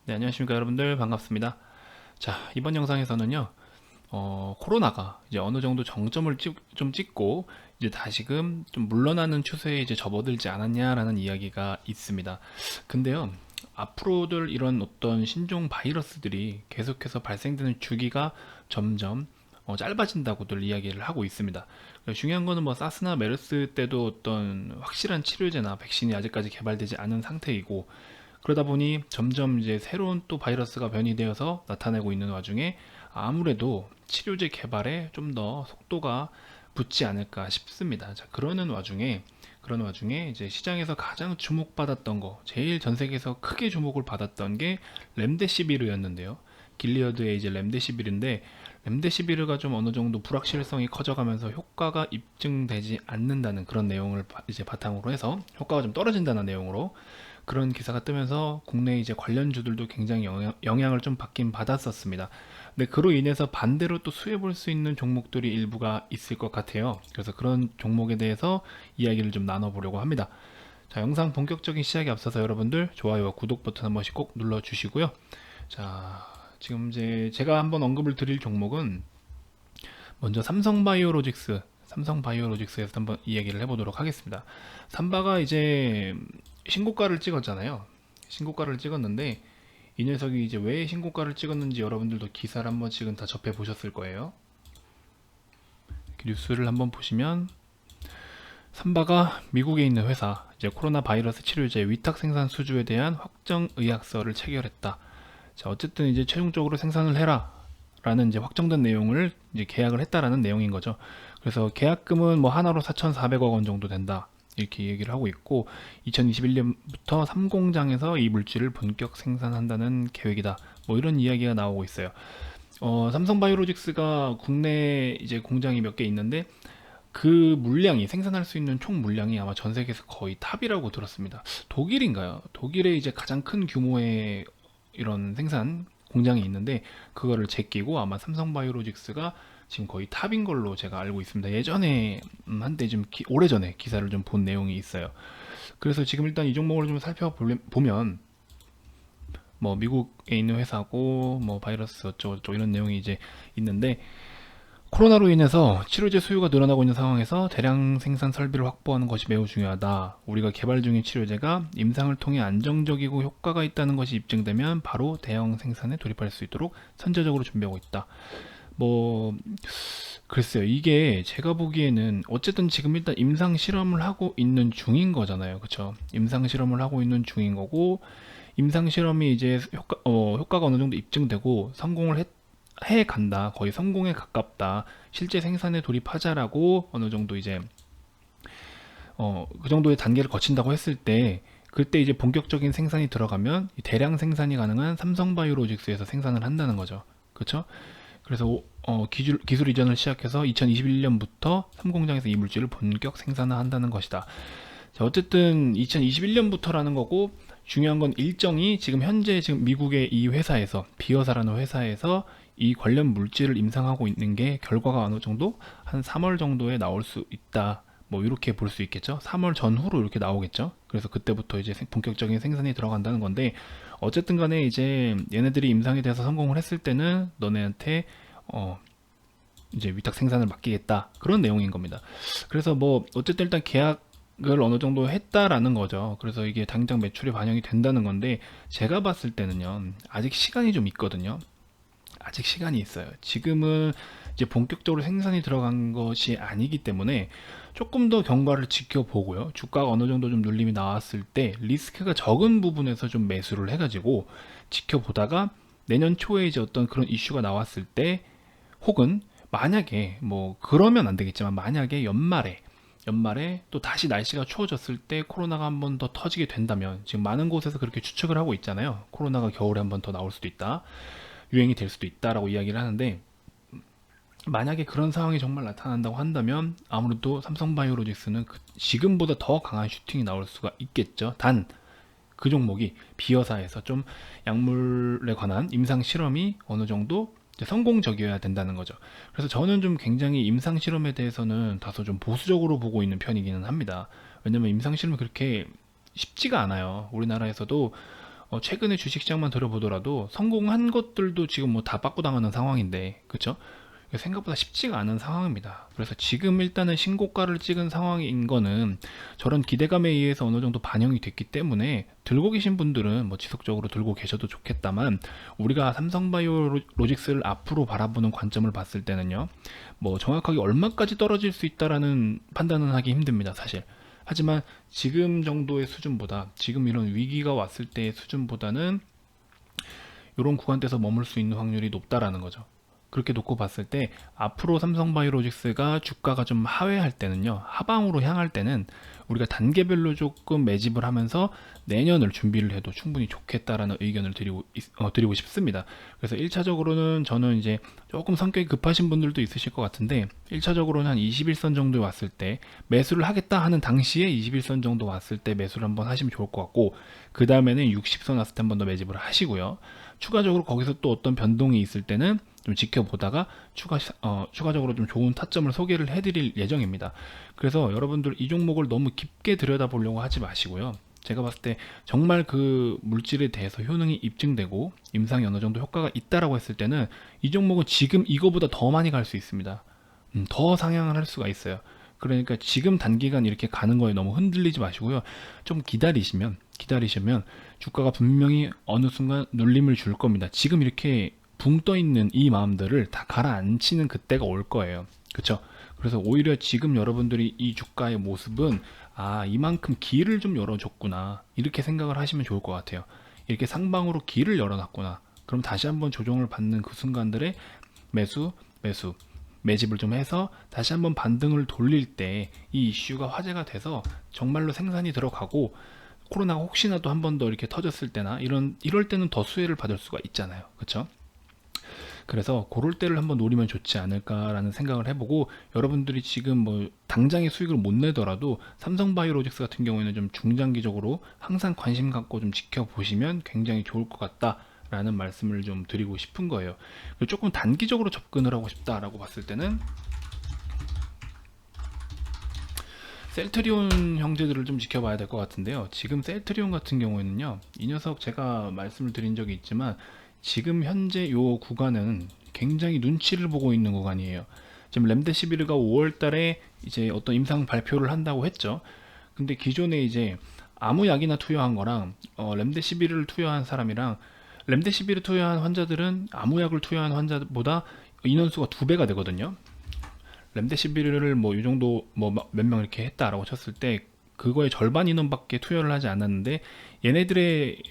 네, 안녕하십니까 여러분들, 반갑습니다. 자, 이번 영상에서는요, 코로나가 이제 어느 정도 정점을 좀 찍고 이제 다시금 좀 물러나는 추세에 이제 접어들지 않았냐라는 이야기가 있습니다. 근데요, 앞으로들 이런 어떤 신종 바이러스들이 계속해서 발생되는 주기가 점점 짧아진다고들 이야기를 하고 있습니다. 중요한 거는 뭐 사스나 메르스 때도 어떤 확실한 치료제나 백신이 아직까지 개발되지 않은 상태이고, 그러다 보니 점점 이제 새로운 또 바이러스가 변이되어서 나타내고 있는 와중에 아무래도 치료제 개발에 좀 더 속도가 붙지 않을까 싶습니다. 자, 그런 와중에 이제 시장에서 가장 주목받았던 거, 제일 전 세계에서 크게 주목을 받았던 게 렘데시비르였는데요. 길리어드의 이제 렘데시비르인데, 렘데시비르가 좀 어느 정도 불확실성이 커져가면서 효과가 입증되지 않는다는 그런 내용을 이제 바탕으로 해서 효과가 좀 떨어진다는 내용으로 그런 기사가 뜨면서 국내 이제 관련주들도 굉장히 영향을 좀 받긴 받았었습니다. 근데 그로 인해서 반대로 또 수혜 볼 수 있는 종목들이 일부가 있을 것 같아요. 그래서 그런 종목에 대해서 이야기를 좀 나눠보려고 합니다. 자, 영상 본격적인 시작에 앞서서 여러분들 좋아요와 구독 버튼 한 번씩 꼭 눌러주시고요. 자, 지금 이제 제가 한번 언급을 드릴 종목은 먼저 삼성바이오로직스에서 한번 이야기를 해보도록 하겠습니다. 삼바가 이제 신고가를 찍었잖아요. 신고가를 찍었는데 이 녀석이 이제 왜 신고가를 찍었는지 여러분들도 기사를 한 번씩은 다 접해 보셨을 거예요. 뉴스를 한번 보시면 삼바가 미국에 있는 회사 이제 코로나 바이러스 치료제 위탁 생산 수주에 대한 확정 의약서를 체결했다. 자, 어쨌든 이제 최종적으로 생산을 해라 라는 이제 확정된 내용을 이제 계약을 했다라는 내용인 거죠. 그래서 계약금은 뭐 하나로 4,400억 원 정도 된다. 이렇게 얘기를 하고 있고 2021년부터 3공장에서 이 물질을 본격 생산한다는 계획이다. 뭐 이런 이야기가 나오고 있어요. 삼성바이오로직스가 국내 이제 공장이 몇 개 있는데 그 물량이 생산할 수 있는 총 물량이 아마 전 세계에서 거의 탑이라고 들었습니다. 독일인가요? 독일에 이제 가장 큰 규모의 이런 생산 공장이 있는데 그거를 제끼고 아마 삼성바이오로직스가 지금 거의 탑인 걸로 제가 알고 있습니다. 예전에 한때 좀 오래전에 기사를 좀 본 내용이 있어요. 그래서 지금 일단 이 종목을 좀 살펴보면 뭐 미국에 있는 회사고 뭐 바이러스 어쩌고저쩌고 이런 내용이 이제 있는데 코로나로 인해서 치료제 수요가 늘어나고 있는 상황에서 대량 생산 설비를 확보하는 것이 매우 중요하다. 우리가 개발 중인 치료제가 임상을 통해 안정적이고 효과가 있다는 것이 입증되면 바로 대형 생산에 돌입할 수 있도록 선제적으로 준비하고 있다. 뭐 글쎄요, 이게 제가 보기에는 어쨌든 지금 일단 임상 실험을 하고 있는 중인 거잖아요. 그쵸? 임상 실험을 하고 있는 중인 거고 임상 실험이 이제 효과가 어느 정도 입증되고 성공을 해 간다. 거의 성공에 가깝다. 실제 생산에 돌입하자라고 어느 정도 이제 그 정도의 단계를 거친다고 했을 때 그때 이제 본격적인 생산이 들어가면 대량 생산이 가능한 삼성바이오로직스에서 생산을 한다는 거죠. 그렇죠? 그래서 기술 이전을 시작해서 2021년부터 3공장에서 이 물질을 본격 생산한다는 것이다. 자, 어쨌든 2021년부터라는 거고 중요한 건 일정이 지금 현재 지금 미국의 이 회사에서 비어사라는 회사에서 이 관련 물질을 임상하고 있는 게 결과가 어느 정도 한 3월 정도에 나올 수 있다. 뭐 이렇게 볼 수 있겠죠. 3월 전후로 이렇게 나오겠죠. 그래서 그때부터 이제 본격적인 생산이 들어간다는 건데 어쨌든 간에 이제 얘네들이 임상에 대해서 성공을 했을 때는 너네한테 이제 위탁 생산을 맡기겠다. 그런 내용인 겁니다. 그래서 뭐 어쨌든 일단 계약을 어느 정도 했다라는 거죠. 그래서 이게 당장 매출에 반영이 된다는 건데 제가 봤을 때는요. 아직 시간이 좀 있거든요. 아직 시간이 있어요. 지금은 이제 본격적으로 생산이 들어간 것이 아니기 때문에 조금 더 경과를 지켜보고요. 주가가 어느 정도 좀 눌림이 나왔을 때 리스크가 적은 부분에서 좀 매수를 해가지고 지켜보다가 내년 초에 이제 어떤 그런 이슈가 나왔을 때 혹은 만약에 뭐 그러면 안 되겠지만 만약에 연말에 또 다시 날씨가 추워졌을 때 코로나가 한 번 더 터지게 된다면 지금 많은 곳에서 그렇게 추측을 하고 있잖아요. 코로나가 겨울에 한 번 더 나올 수도 있다. 유행이 될 수도 있다라고 이야기를 하는데 만약에 그런 상황이 정말 나타난다고 한다면 아무래도 삼성바이오로직스는 지금보다 더 강한 슈팅이 나올 수가 있겠죠. 단 그 종목이 비어사에서 좀 약물에 관한 임상 실험이 어느 정도 성공적이어야 된다는 거죠. 그래서 저는 좀 굉장히 임상 실험에 대해서는 다소 좀 보수적으로 보고 있는 편이기는 합니다. 왜냐면 임상 실험이 그렇게 쉽지가 않아요. 우리나라에서도 최근에 주식시장만 들어보더라도 성공한 것들도 지금 뭐 다 빠꾸당하는 상황인데, 그쵸? 생각보다 쉽지가 않은 상황입니다. 그래서 지금 일단은 신고가를 찍은 상황인 거는 저런 기대감에 의해서 어느 정도 반영이 됐기 때문에 들고 계신 분들은 뭐 지속적으로 들고 계셔도 좋겠다만, 우리가 삼성바이오로직스를 앞으로 바라보는 관점을 봤을 때는요, 뭐 정확하게 얼마까지 떨어질 수 있다라는 판단은 하기 힘듭니다, 사실. 하지만 지금 정도의 수준보다, 지금 이런 위기가 왔을 때의 수준보다는 이런 구간대에서 머물 수 있는 확률이 높다라는 거죠. 그렇게 놓고 봤을 때 앞으로 삼성바이오로직스가 주가가 좀 하회할 때는요, 하방으로 향할 때는 우리가 단계별로 조금 매집을 하면서 내년을 준비를 해도 충분히 좋겠다라는 의견을 드리고 싶습니다. 그래서 1차적으로는 저는 이제 조금 성격이 급하신 분들도 있으실 것 같은데, 1차적으로는 한 21선 정도에 왔을 때 매수를 하겠다 하는 당시에 21선 정도 왔을 때 매수를 한번 하시면 좋을 것 같고, 그 다음에는 60선 왔을 때 한 번 더 매집을 하시고요. 추가적으로 거기서 또 어떤 변동이 있을 때는 좀 지켜보다가 추가적으로 좀 좋은 타점을 소개를 해드릴 예정입니다. 그래서 여러분들 이 종목을 너무 깊게 들여다보려고 하지 마시고요. 제가 봤을 때 정말 그 물질에 대해서 효능이 입증되고 임상이 어느 정도 효과가 있다라고 했을 때는 이 종목은 지금 이거보다 더 많이 갈 수 있습니다. 더 상향을 할 수가 있어요. 그러니까 지금 단기간 이렇게 가는 거에 너무 흔들리지 마시고요. 좀 기다리시면 주가가 분명히 어느 순간 눌림을 줄 겁니다. 지금 이렇게 붕 떠 있는 이 마음들을 다 가라앉히는 그때가 올 거예요. 그쵸? 그래서 오히려 지금 여러분들이 이 주가의 모습은, 이만큼 길을 좀 열어줬구나, 이렇게 생각을 하시면 좋을 것 같아요. 이렇게 상방으로 길을 열어놨구나, 그럼 다시 한번 조정을 받는 그 순간들에 매집을 좀 해서 다시 한번 반등을 돌릴 때 이 이슈가 화제가 돼서 정말로 생산이 들어가고, 코로나가 혹시나 또 한 번 더 이렇게 터졌을 때나 이럴 때는 더 수혜를 받을 수가 있잖아요. 그렇죠? 그래서 그럴 때를 한번 노리면 좋지 않을까라는 생각을 해보고, 여러분들이 지금 뭐 당장의 수익을 못 내더라도 삼성바이오로직스 같은 경우에는 좀 중장기적으로 항상 관심 갖고 좀 지켜보시면 굉장히 좋을 것 같다라는 말씀을 좀 드리고 싶은 거예요. 조금 단기적으로 접근을 하고 싶다라고 봤을 때는 셀트리온 형제들을 좀 지켜봐야 될 것 같은데요. 지금 셀트리온 같은 경우에는요, 이 녀석 제가 말씀을 드린 적이 있지만 지금 현재 요 구간은 굉장히 눈치를 보고 있는 구간이에요. 지금 렘데시비르가 5월 달에 이제 어떤 임상 발표를 한다고 했죠. 근데 기존에 이제 아무 약이나 투여한 거랑 렘데시비르를 투여한 사람이랑, 렘데시비르 투여한 환자들은 아무 약을 투여한 환자보다 인원수가 2배가 되거든요. 렘데시비르를 뭐 이 정도 뭐 몇 명 이렇게 했다라고 쳤을 때 그거의 절반 인원밖에 투여를 하지 않았는데, 얘네들의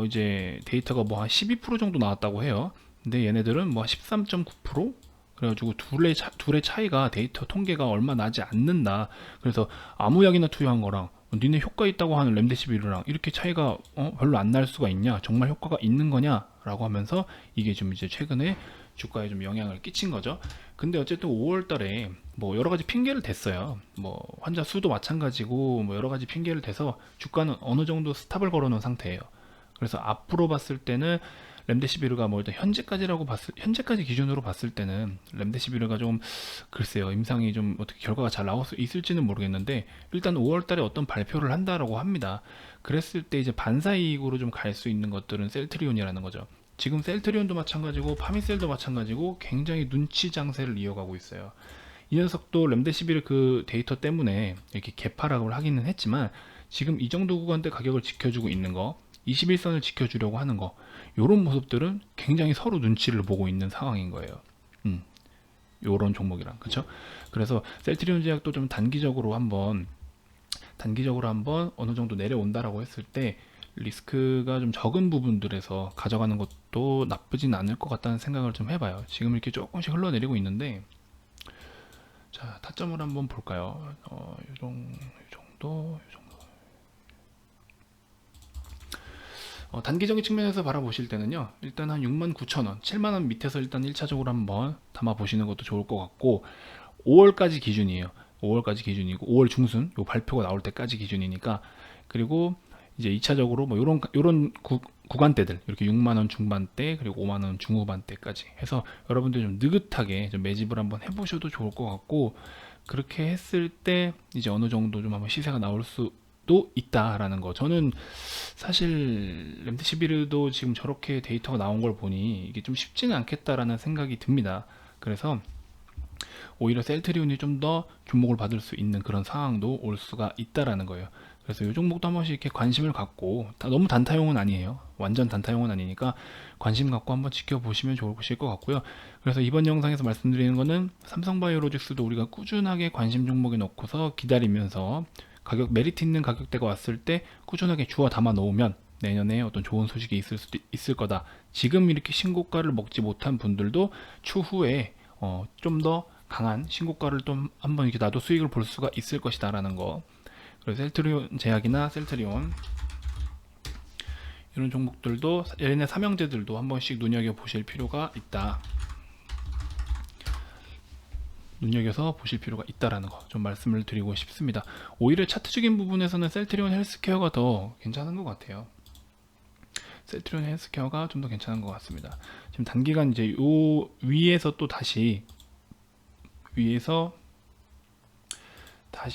이제 데이터가 뭐 한 12% 정도 나왔다고 해요. 근데 얘네들은 뭐 13.9%? 그래가지고 둘의 차이가, 데이터 통계가 얼마 나지 않는다. 그래서 아무 약이나 투여한 거랑 니네 효과 있다고 하는 렘데시비르랑 이렇게 차이가 별로 안 날 수가 있냐, 정말 효과가 있는 거냐 라고 하면서 이게 좀 이제 최근에 주가에 좀 영향을 끼친 거죠. 근데 어쨌든 5월 달에 뭐 여러 가지 핑계를 댔어요. 뭐 환자 수도 마찬가지고 뭐 여러 가지 핑계를 대서 주가는 어느 정도 스탑을 걸어 놓은 상태예요. 그래서 앞으로 봤을 때는 렘데시비르가 뭐 일단 현재까지 기준으로 봤을 때는 렘데시비르가 좀, 글쎄요, 임상이 좀 어떻게 결과가 잘 나올 수 있을지는 모르겠는데, 일단 5월 달에 어떤 발표를 한다라고 합니다. 그랬을 때 이제 반사이익으로 좀 갈 수 있는 것들은 셀트리온이라는 거죠. 지금 셀트리온도 마찬가지고 파미셀도 마찬가지고 굉장히 눈치 장세를 이어가고 있어요. 이 녀석도 렘데시비르 그 데이터 때문에 이렇게 개파락을 하기는 했지만 지금 이 정도 구간대 가격을 지켜주고 있는 거, 21선을 지켜주려고 하는 거, 요런 모습들은 굉장히 서로 눈치를 보고 있는 상황인 거예요. 요런 종목이랑, 그쵸? 그래서 셀트리온 제약도 좀 단기적으로 한번 어느 정도 내려온다라고 했을 때 리스크가 좀 적은 부분들에서 가져가는 것도 나쁘진 않을 것 같다는 생각을 좀 해봐요. 지금 이렇게 조금씩 흘러내리고 있는데, 자, 타점을 한번 볼까요? 요 정도. 단기적인 측면에서 바라보실 때는요, 일단 한 69,000원, 7만원 밑에서 일단 1차적으로 한번 담아 보시는 것도 좋을 것 같고, 5월까지 기준이에요. 5월까지 기준이고 5월 중순 요 발표가 나올 때까지 기준이니까. 그리고 이제 2차적으로 뭐 요런 구간대들, 이렇게 6만원 중반대 그리고 5만원 중후반대까지 해서 여러분들 좀 느긋하게 좀 매집을 한번 해보셔도 좋을 것 같고, 그렇게 했을 때 이제 어느 정도 좀 한번 시세가 나올 수 종목도 있다라는 거. 저는 사실 렘데시비르도 지금 저렇게 데이터가 나온 걸 보니 이게 좀 쉽지는 않겠다라는 생각이 듭니다. 그래서 오히려 셀트리온이 좀 더 주목을 받을 수 있는 그런 상황도 올 수가 있다라는 거예요. 그래서 이 종목도 한 번씩 이렇게 관심을 갖고, 너무 단타용은 아니에요. 완전 단타용은 아니니까 관심 갖고 한번 지켜보시면 좋으실 것 같고요. 그래서 이번 영상에서 말씀드리는 거는 삼성바이오로직스도 우리가 꾸준하게 관심 종목에 넣고서 기다리면서 메리트 있는 가격대가 왔을 때 꾸준하게 주워 담아 놓으면 내년에 어떤 좋은 소식이 있을 수도 있을 거다. 지금 이렇게 신고가를 먹지 못한 분들도 추후에 좀 더 강한 신고가를 좀 한번 이렇게 나도 수익을 볼 수가 있을 것이다 라는 거. 그래서 셀트리온 제약이나 셀트리온 이런 종목들도, 얘네 삼형제들도 한 번씩 눈여겨 보실 필요가 있다. 눈여겨서 보실 필요가 있다라는 거 좀 말씀을 드리고 싶습니다. 오히려 차트적인 부분에서는 셀트리온 헬스케어가 더 괜찮은 것 같아요. 셀트리온 헬스케어가 좀 더 괜찮은 것 같습니다. 지금 단기간 이제 요 위에서 또 다시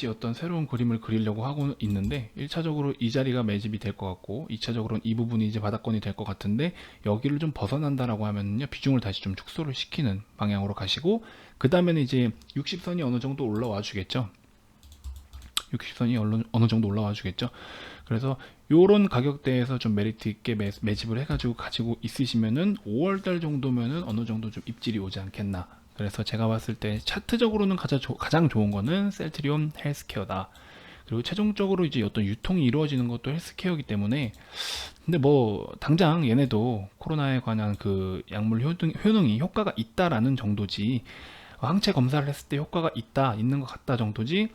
어떤 새로운 그림을 그리려고 하고 있는데, 1차적으로 이 자리가 매집이 될 것 같고 2차적으로는 이 부분이 이제 바닥권이 될 것 같은데, 여기를 좀 벗어난다라고 하면요 비중을 다시 좀 축소를 시키는 방향으로 가시고, 그 다음에는 이제 60선이 어느 정도 올라와 주겠죠. 60선이 어느 정도 올라와 주겠죠. 그래서 요런 가격대에서 좀 메리트 있게 매집을 해가지고 가지고 있으시면은 5월달 정도면은 어느 정도 좀 입질이 오지 않겠나. 그래서 제가 봤을 때 차트적으로는 가장 좋은 거는 셀트리온 헬스케어다. 그리고 최종적으로 이제 어떤 유통이 이루어지는 것도 헬스케어이기 때문에, 근데 뭐 당장 얘네도 코로나에 관한 그 약물 효능이 효과가 있다라는 정도지, 항체 검사를 했을 때 효과가 있는 것 같다 정도지,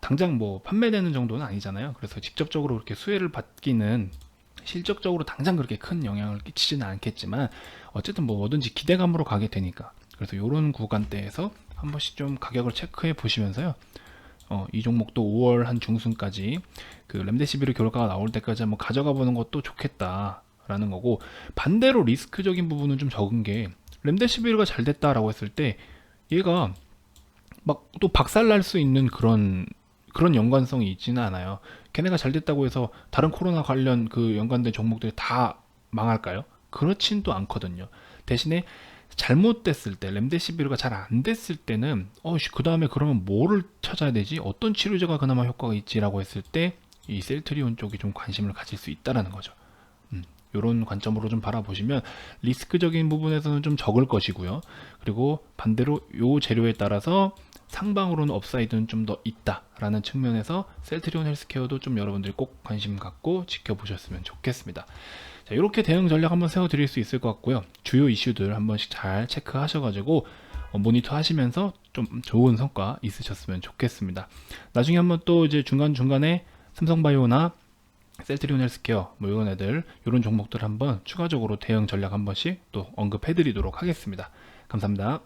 당장 뭐 판매되는 정도는 아니잖아요. 그래서 직접적으로 그렇게 수혜를 받기는 실적적으로 당장 그렇게 큰 영향을 끼치지는 않겠지만, 어쨌든 뭐 뭐든지 기대감으로 가게 되니까. 그래서 이런 구간대에서 한 번씩 좀 가격을 체크해 보시면서요, 이 종목도 5월 한 중순까지 그 렘데시비르 결과가 나올 때까지 한번 가져가 보는 것도 좋겠다라는 거고, 반대로 리스크적인 부분은 좀 적은 게, 렘데시비르가 잘 됐다라고 했을 때 얘가 막 또 박살날 수 있는 그런 연관성이 있지는 않아요. 걔네가 잘 됐다고 해서 다른 코로나 관련 그 연관된 종목들이 다 망할까요? 그렇진 또 않거든요. 대신에 잘못됐을 때, 렘데시비르가 잘 안 됐을 때는 그 다음에 그러면 뭐를 찾아야 되지? 어떤 치료제가 그나마 효과가 있지라고 했을 때 이 셀트리온 쪽이 좀 관심을 가질 수 있다라는 거죠. 이런 관점으로 좀 바라보시면 리스크적인 부분에서는 좀 적을 것이고요. 그리고 반대로 요 재료에 따라서 상방으로는 업사이드는 좀 더 있다라는 측면에서 셀트리온 헬스케어도 좀 여러분들이 꼭 관심 갖고 지켜보셨으면 좋겠습니다. 자, 이렇게 대응 전략 한번 세워드릴 수 있을 것 같고요. 주요 이슈들 한 번씩 잘 체크하셔가지고 모니터 하시면서 좀 좋은 성과 있으셨으면 좋겠습니다. 나중에 한번 또 이제 중간중간에 삼성바이오나 셀트리온 헬스케어 뭐 이런 애들, 이런 종목들 한번 추가적으로 대응 전략 한 번씩 또 언급해 드리도록 하겠습니다. 감사합니다.